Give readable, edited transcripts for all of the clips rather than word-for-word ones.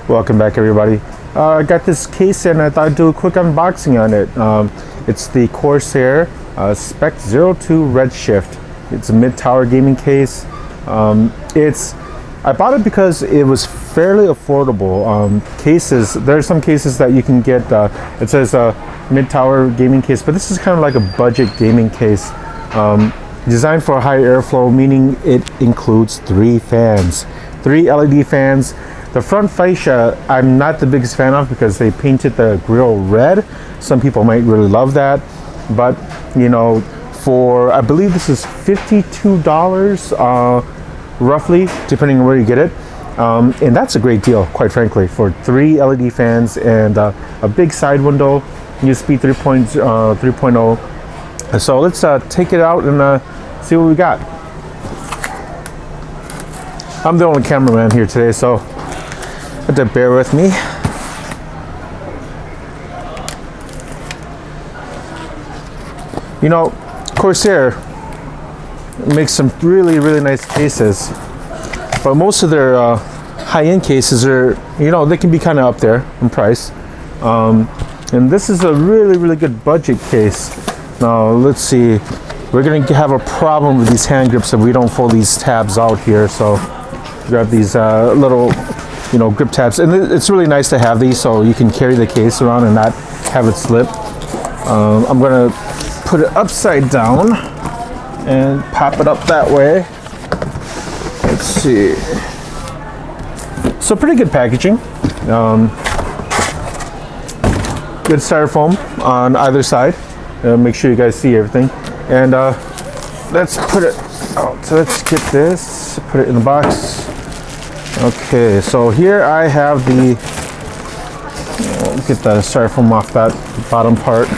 Welcome back, everybody. I got this case and I thought I'd do a quick unboxing on it. It's the Corsair Spec 02 Redshift. It's a mid-tower gaming case. I bought it because it was fairly affordable. There are some cases that you can get, it says mid-tower gaming case, but this is kind of like a budget gaming case. Designed for high airflow, meaning it includes 3 fans, 3 LED fans. The front fascia, I'm not the biggest fan of because they painted the grille red. Some people might really love that, but you know, I believe this is $52 roughly, depending on where you get it. And that's a great deal, quite frankly, for 3 LED fans and a big side window, USB 3.0. So let's take it out and see what we got. I'm the only cameraman here today, so have to bear with me. You know, Corsair makes some really nice cases, but most of their high-end cases are, you know, they can be kind of up there in price. And this is a really good budget case. Now let's see, we're gonna have a problem with these hand grips if we don't fold these tabs out here. So grab these little, you know, grip tabs, and it's really nice to have these so you can carry the case around and not have it slip. I'm gonna put it upside down and pop it up that way. Let's see. So pretty good packaging. Good styrofoam on either side. Make sure you guys see everything. And let's put it out. So let's get this, put it in the box. Okay, so here I have the, get the styrofoam off that bottom part.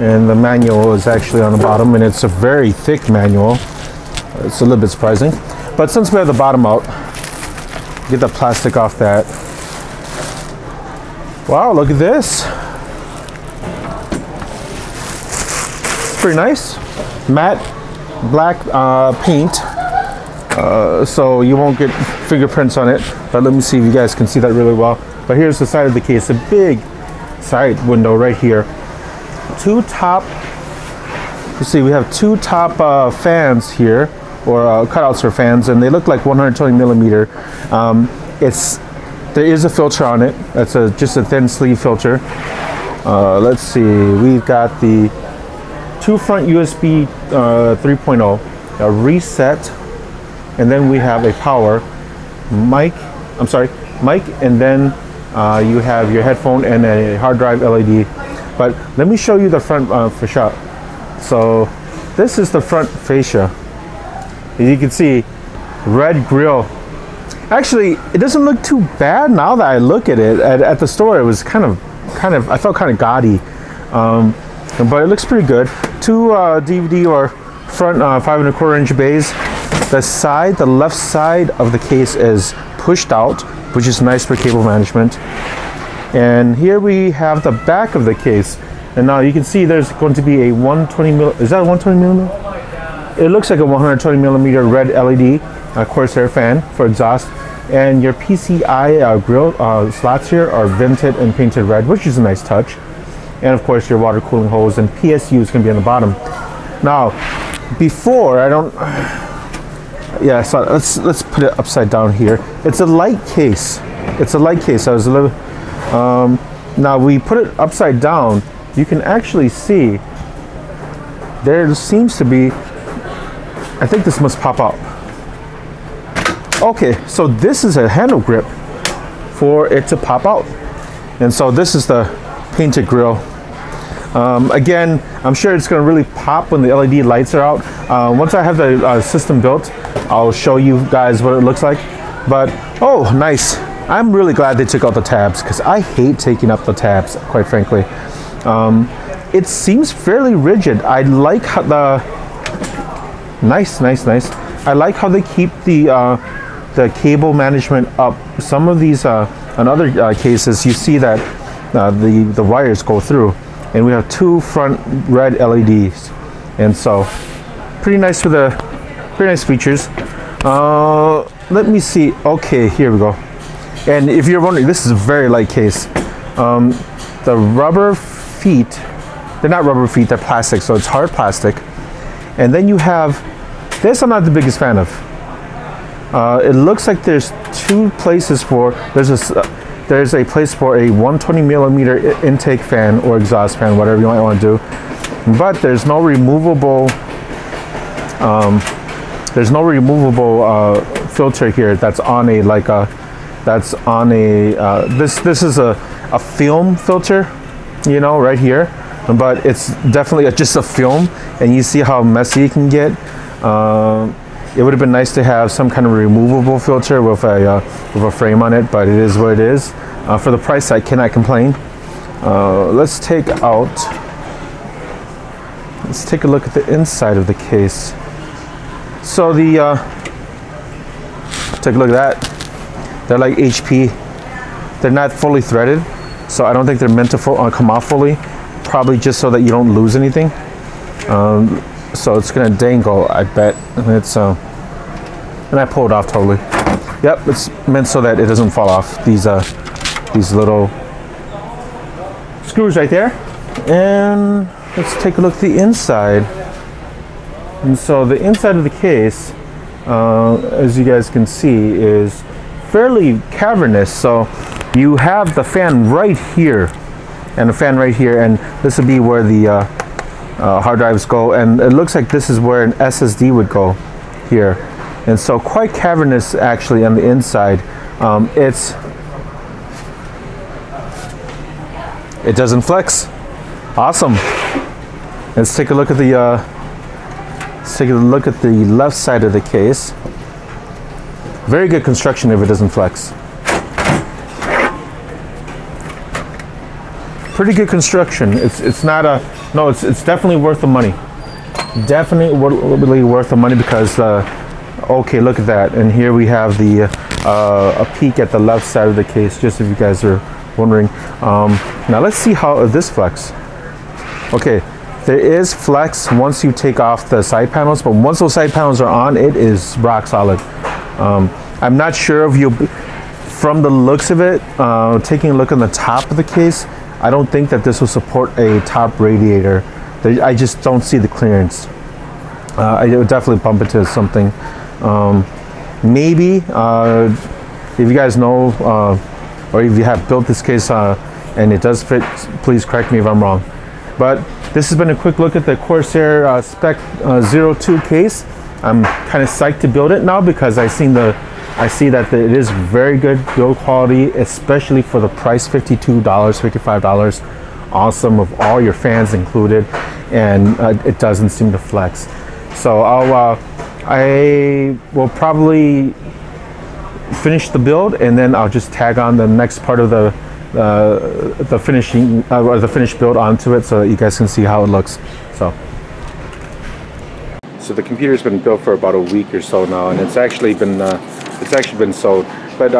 And the manual is actually on the bottom, and it's a very thick manual. It's a little bit surprising. But since we have the bottom out, get the plastic off that. Wow, look at this. It's pretty nice. Matte black paint. So you won't get fingerprints on it. But let me see if you guys can see that really well. But here's the side of the case, a big side window right here. 2 top, you see we have 2 top fans here, or cutouts for fans, and they look like 120 millimeter. There is a filter on it. That's just a thin sleeve filter. Let's see, we've got the 2 front USB 3.0, a reset, and then we have a power mic, and then you have your headphone and a hard drive LED. But let me show you the front fascia. So this is the front fascia. As you can see, red grille. Actually, it doesn't look too bad now that I look at it. At the store, it was kind of, I felt kind of gaudy. But it looks pretty good. 2 DVD or front 5 1/4 inch bays. The left side of the case is pushed out, which is nice for cable management. And here we have the back of the case, and now you can see there's going to be a 120 mil. Is that a 120 millimeter? It looks like a 120 millimeter red LED Corsair fan for exhaust, and your PCI grill slots here are vented and painted red, which is a nice touch. And of course your water cooling hose and PSU is going to be on the bottom. Now, before so let's put it upside down here. It's a light case. It's a light case. I was a little. Now we put it upside down, you can actually see there seems to be, I think this must pop out. Okay, so this is a handle grip for it to pop out. And so this is the painted grille. Again, I'm sure it's going to really pop when the LED lights are out. Once I have the system built, I'll show you guys what it looks like. But, oh, nice. I'm really glad they took out the tabs because I hate taking up the tabs, quite frankly. It seems fairly rigid. I like how nice. I like how they keep the cable management up. Some of these, on other cases, you see that the wires go through, and we have 2 front red LEDs, and so pretty nice for the pretty nice features. Let me see. Okay, here we go. And if you're wondering, this is a very light case. The rubber feet, they're not rubber feet, they're plastic, so it's hard plastic. And then you have this, I'm not the biggest fan of. It looks like there's two places for, there's a place for a 120 millimeter intake fan or exhaust fan, whatever you might want to do. But there's no removable filter here that's on a this is a film filter, you know, right here, but it's definitely just a film, and you see how messy it can get. It would have been nice to have some kind of removable filter with a frame on it, but it is what it is. For the price, I cannot complain. Let's take a look at the inside of the case. So take a look at that. They're like HP. They're not fully threaded, so I don't think they're meant to come off fully. Probably just so that you don't lose anything. So it's gonna dangle, I bet. And and I pulled it off totally. Yep, it's meant so that it doesn't fall off. These little screws right there. And let's take a look at the inside. And so the inside of the case, as you guys can see, is fairly cavernous. So you have the fan right here and the fan right here, and this would be where the hard drives go, and it looks like this is where an SSD would go here. And so quite cavernous actually on the inside. It doesn't flex. Awesome. Let's take a look at the left side of the case. Very good construction if it doesn't flex. Pretty good construction. It's not a, no, it's definitely worth the money. Definitely worth the money because okay, look at that. And here we have the a peek at the left side of the case, just if you guys are wondering. Now let's see how this flex. Okay, there is flex once you take off the side panels, but once those side panels are on, it is rock solid. I'm not sure if you, from the looks of it, taking a look on the top of the case, I don't think that this will support a top radiator. I just don't see the clearance. I would definitely bump into something. Maybe if you guys know, or if you have built this case and it does fit, please correct me if I'm wrong. But this has been a quick look at the Corsair Spec 02 case. I'm kind of psyched to build it now because I see that it is very good build quality, especially for the price, $52, $55. Awesome, with all your fans included, and it doesn't seem to flex. So I will probably finish the build, and then I'll just tag on the next part of the finishing or the finished build onto it, so that you guys can see how it looks. So the computer's been built for about a week or so now, and it's actually been sold. But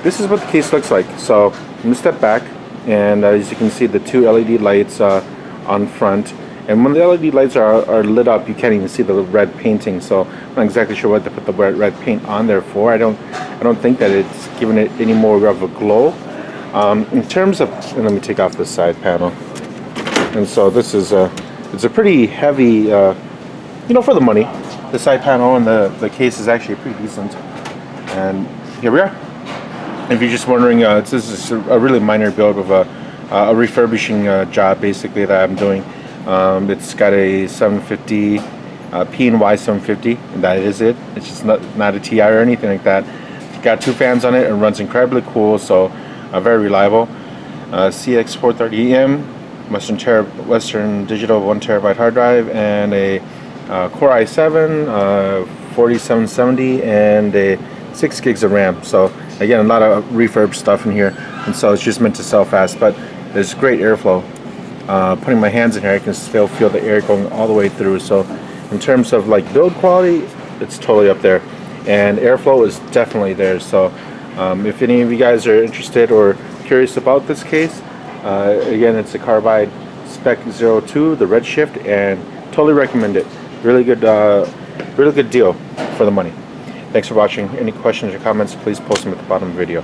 this is what the case looks like. So I'm gonna step back, and as you can see, the two LED lights on front. And when the LED lights are lit up, you can't even see the red painting. So I'm not exactly sure what to put the red paint on there for. I don't think that it's giving it any more of a glow. In terms of, and let me take off this side panel. And so this is it's a pretty heavy, you know, for the money. The side panel and the case is actually pretty decent. And here we are. If you're just wondering, this is a really minor build of a refurbishing job basically that I'm doing. It's got a 750 P&Y 750, and that is it. It's just not a TI or anything like that. It's got two fans on it and runs incredibly cool, so very reliable. CX430M, Western Digital 1 terabyte hard drive, and a Core i7 4770 and a 6 gigs of RAM. So again, a lot of refurb stuff in here, and so it's just meant to sell fast, but there's great airflow. Putting my hands in here, I can still feel the air going all the way through. So in terms of like build quality, it's totally up there, and airflow is definitely there. So if any of you guys are interested or curious about this case, again, it's a Carbide Spec 02, the Redshift, and totally recommend it. Really good deal for the money. Thanks for watching. Any questions or comments, please post them at the bottom of the video.